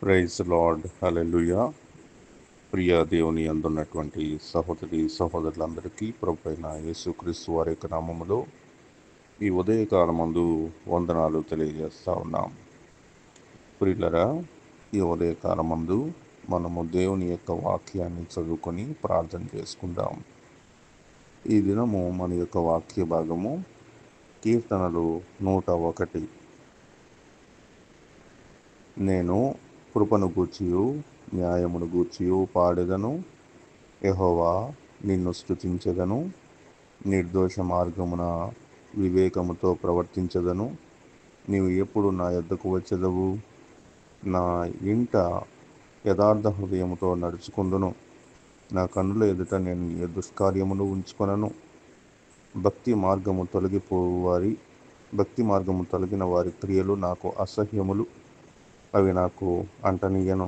Praise lord హల్లెలూయా. ప్రియ దేవుని అందున్నటువంటి సహోదరులందరికీ ప్రభువైన యేసుక్రీస్తు వారి యొక్క నామములో ఈ ఉదయకాలమందు వందనాలు తెలియజేస్తా ఉన్నాం. ప్రియులరా, ఈ ఉదయకాలమందు మనము దేవుని యొక్క వాక్యాన్ని చదువుకొని ప్రార్థన చేసుకుందాం. ఈ దినము మన యొక్క వాక్య భాగము కీర్తనలు 101. నేను కృపను గూర్చియు న్యాయమును గూర్చియు పాడెదను. యెహోవా, నిన్ను స్తుతించెదను. నిర్దోష మార్గమున వివేకముతో ప్రవర్తించెదను. నీవు ఎప్పుడు నా యొద్దకు వచ్చెదవు? నా ఇంట యథార్థ హృదయముతో నడుచుకుందును. నా కన్నుల ఎదుట నేను ఏ దుష్కార్యమును ఉంచుకొనను. భక్తి మార్గము తొలగిన వారి క్రియలు నాకు అసహ్యములు. అవి నాకు అంటనీయను.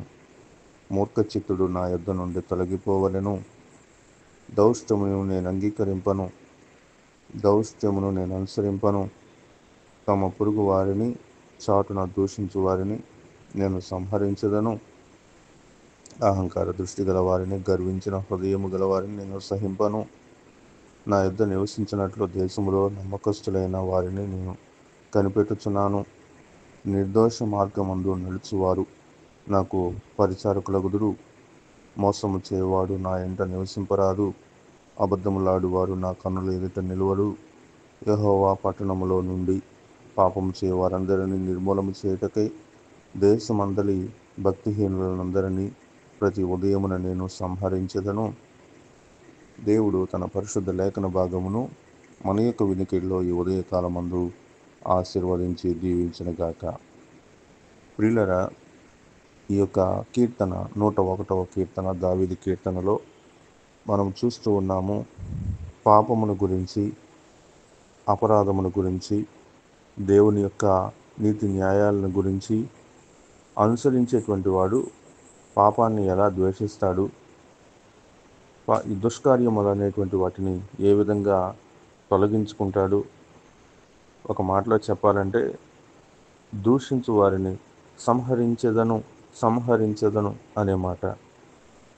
మూర్ఖచిత్తుడు నా యొద్ద నుండి తొలగిపోవలెను. దౌష్ట్యమును నేను అనుసరింపను. తమ పొరుగు వారిని చాటున దూషించు వారిని నేను సంహరించదను. అహంకార దృష్టి గల వారిని, గర్వించిన హృదయము గల వారిని నేను సహింపను. నా యొద్ద నివసించినట్లు దేశములో నమ్మకస్తులైన వారిని నేను కనిపెట్టుచున్నాను. నిర్దోష మార్గమందు నడుచువారు నాకు పరిచారకులగుదురు. మోసము చేయవాడు నా ఇంట నివసింపరాదు. అబద్ధములాడువారు నా కన్నుల ఎదుట నిలువరు. యెహోవా పట్టణములో నుండి పాపము చేయవారందరినీ నిర్మూలము చేయుటకై దేశమందలి భక్తిహీనులందరినీ ప్రతి ఉదయమున నేను సంహరించెదను. దేవుడు తన పరిశుద్ధ లేఖన భాగమును మన యొక్క వినికిడిలో ఈ ఉదయకాలమందు ఆశీర్వదించి దీవించునుగాక. ప్రియులరా, ఈ యొక్క కీర్తన 101వ కీర్తన దావీదు కీర్తనలో మనం చూస్తూ ఉన్నాము. పాపమును గురించి, అపరాధమును గురించి, దేవుని యొక్క నీతి న్యాయాలను గురించి, అనుసరించేటువంటి వాడు పాపాన్ని ఎలా ద్వేషిస్తాడు, ఈ దుష్కార్యములు అనేటువంటి వాటిని ఏ విధంగా తొలగించుకుంటాడు. ఒక మాటలో చెప్పాలంటే, దూషించు వారిని సంహరించెదను అనే మాట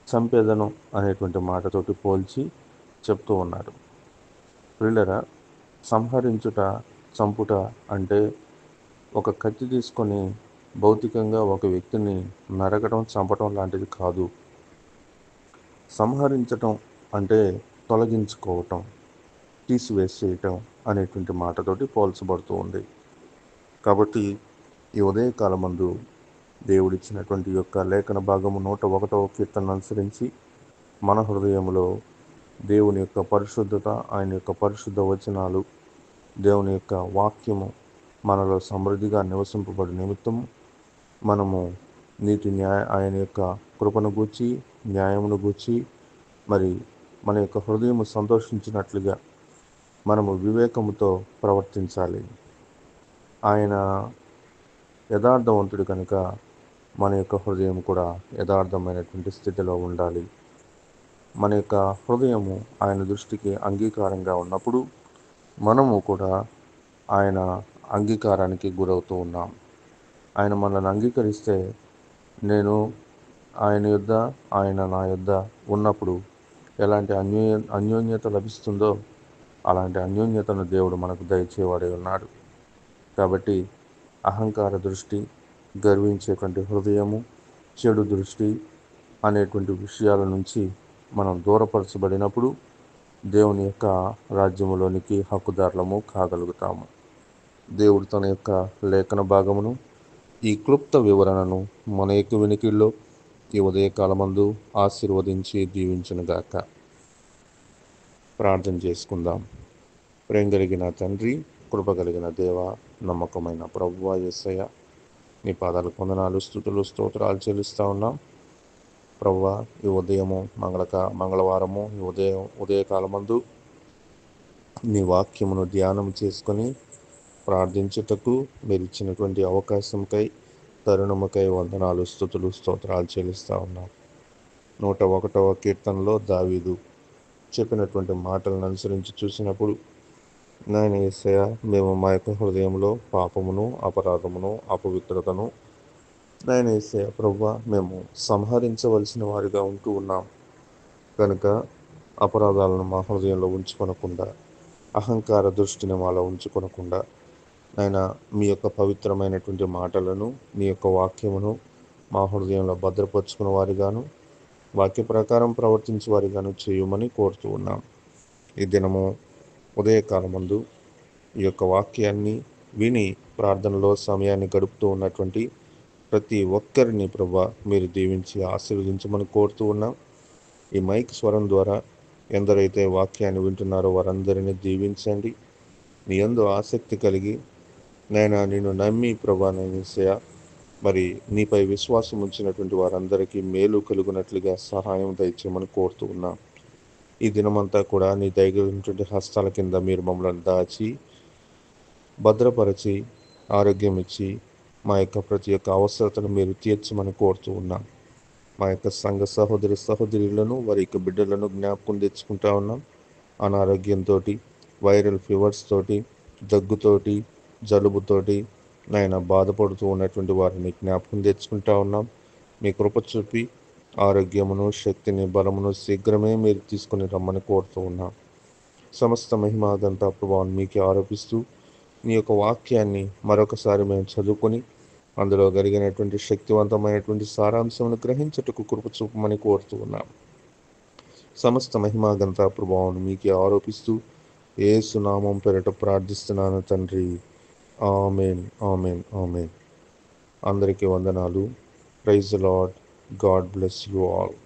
చంపేదను అనేటువంటి మాటతోటి పోల్చి చెప్తూ ఉన్నాడు. ప్రియులరా, సంహరించుట, చంపుట అంటే ఒక కత్తి తీసుకొని భౌతికంగా ఒక వ్యక్తిని నరకటం, చంపటం లాంటిది కాదు. సంహరించటం అంటే తొలగించుకోవటం, తీసివేసేయటం అనేటువంటి మాటతోటి పోల్చబడుతూ ఉంది. కాబట్టి ఈ ఉదయకాలమందు దేవుడిచ్చినటువంటి యొక్క లేఖన భాగము 101వ కీర్తన అనుసరించి మన హృదయంలో దేవుని యొక్క పరిశుద్ధత, ఆయన యొక్క పరిశుద్ధ వచనాలు, దేవుని యొక్క వాక్యము మనలో సమృద్ధిగా నివసింపబడి నిమిత్తము మనము ఆయన యొక్క కృపను గూర్చి, న్యాయమును గూర్చి, మరి మన యొక్క హృదయము సంతోషించినట్లుగా మనము వివేకముతో ప్రవర్తించాలి. ఆయన యథార్థవంతుడు కనుక మన యొక్క హృదయం కూడా యథార్థమైనటువంటి స్థితిలో ఉండాలి. మన యొక్క హృదయము ఆయన దృష్టికి అంగీకారంగా ఉన్నప్పుడు మనము కూడా ఆయన అంగీకారానికి గురవుతూ ఉన్నాం. ఆయన మనల్ని అంగీకరిస్తే, నేను ఆయన యొద్ద, ఆయన నా యొద్ద ఉన్నప్పుడు ఎలాంటి అన్యోన్యత లభిస్తుందో అలాంటి అన్యోన్యతను దేవుడు మనకు దయచేవాడే ఉన్నాడు. కాబట్టి అహంకార దృష్టి, గర్వించేటువంటి హృదయము, చెడు దృష్టి అనేటువంటి విషయాల నుంచి మనం దూరపరచబడినప్పుడు దేవుని యొక్క రాజ్యములోనికి హక్కుదారులము కాగలుగుతాము. దేవుడు తన యొక్క లేఖన భాగమును, ఈ క్లుప్త వివరణను మన యొక్క వినికిడిలో ఈ ఉదయకాలమందు ఆశీర్వదించి దీవించునుగాక. ప్రార్థన చేసుకుందాం. ప్రేమ కలిగిన తండ్రి, కృప కలిగిన దేవ, నమ్మకమైన ప్రభువా యేసయ్య, నీ పాదాలకు వందనాలు, స్తుతులు, స్తోత్రాలు చెల్లిస్తూ ఉన్నాం. ప్రభువా, ఈ ఉదయము మంగళవారము ఈ ఉదయకాలమందు నీ వాక్యమును ధ్యానం చేసుకొని ప్రార్థించుటకు మీరు ఇచ్చినటువంటి అవకాశంకై, తరుణముకై వందనాలు, స్తుతులు, స్తోత్రాలు చెల్లిస్తూ ఉన్నాం. 101వ కీర్తనలో దావీదు చెప్పినటువంటి మాటలను అనుసరించి చూసినప్పుడు, నాయన యేసయ్య, మేము మా యొక్క హృదయంలో పాపమును, అపరాధమును, అపవిత్రతను నాయన యేసయ్య ప్రభువా, మేము సంహరించవలసిన వారిగా ఉంటూ ఉన్నాం కనుక అపరాధాలను మా హృదయంలో ఉంచుకొనకుండా, అహంకార దృష్టిని మాలో ఉంచుకొనకుండా, నాయన మీ యొక్క పవిత్రమైనటువంటి మాటలను, మీ యొక్క వాక్యమును మా హృదయంలో భద్రపరుచుకున్న వారిగాను, వాక్య ప్రకారం ప్రవర్తించే వారిగాను చేయమని కోరుతూ ఉన్నాం. ఈ దినము ఉదయకాలమందు ఈ యొక్క వాక్యాన్ని విని ప్రార్థనలో సమయాన్ని గడుపుతూ ఉన్నటువంటి ప్రతి ఒక్కరిని ప్రభా మీరు దీవించి ఆశీర్వదించమని కోరుతూ ఉన్నాం. ఈ మైక్ స్వరం ద్వారా ఎందరైతే వాక్యాన్ని వింటున్నారో వారందరినీ దీవించండి. నీ యందు ఆసక్తి కలిగి నేను నిన్ను నమ్మి ప్రభా నేనేసయ మరి నీపై విశ్వాసం ఉంచినటువంటి వారందరికీ మేలు కలుగునట్లుగా సహాయం దయచేయమని కోరుతూ ఉన్నాం. ఈ దినమంతా కూడా నీ దయగలిగినటువంటి హస్తాల కింద మీరు మమ్మల్ని దాచి భద్రపరిచి ఆరోగ్యం ఇచ్చి మా యొక్క ప్రతి ఒక్క అవసరతను మీరు తీర్చమని కోరుతూ ఉన్నాం. మా యొక్క సంఘ సహోదరి సహోదరులను వారి యొక్క బిడ్డలను జ్ఞాపకం తెచ్చుకుంటా ఉన్నాం. అనారోగ్యంతో, వైరల్ ఫీవర్స్ తోటి, దగ్గుతోటి, జలుబుతోటి నాయన బాధపడుతూ ఉన్నటువంటి వారిని జ్ఞాపకం తెచ్చుకుంటా ఉన్నాం. మీ కృప చూపి ఆరోగ్యమును, శక్తిని, బలమును శీఘ్రమే మీరు తీసుకుని రమ్మని కోరుతూ ఉన్నాం. సమస్త మహిమాదంతా ప్రభావం మీకే ఆరోపిస్తూ మీ యొక్క వాక్యాన్ని మరొకసారి మేము చదువుకొని అందులో కలిగినటువంటి శక్తివంతమైనటువంటి సారాంశమును గ్రహించుటకు కృప చూపమని కోరుతూ ఉన్నాం. సమస్త మహిమాగంతా ప్రభావం మీకే ఆరోపిస్తూ యేసు నామం పేరట ప్రార్థిస్తున్నాను తండ్రి. ఆమేన్, ఆమేన్, ఆమేన్. అందరికీ వందనాలు. Praise the lord. God bless you all.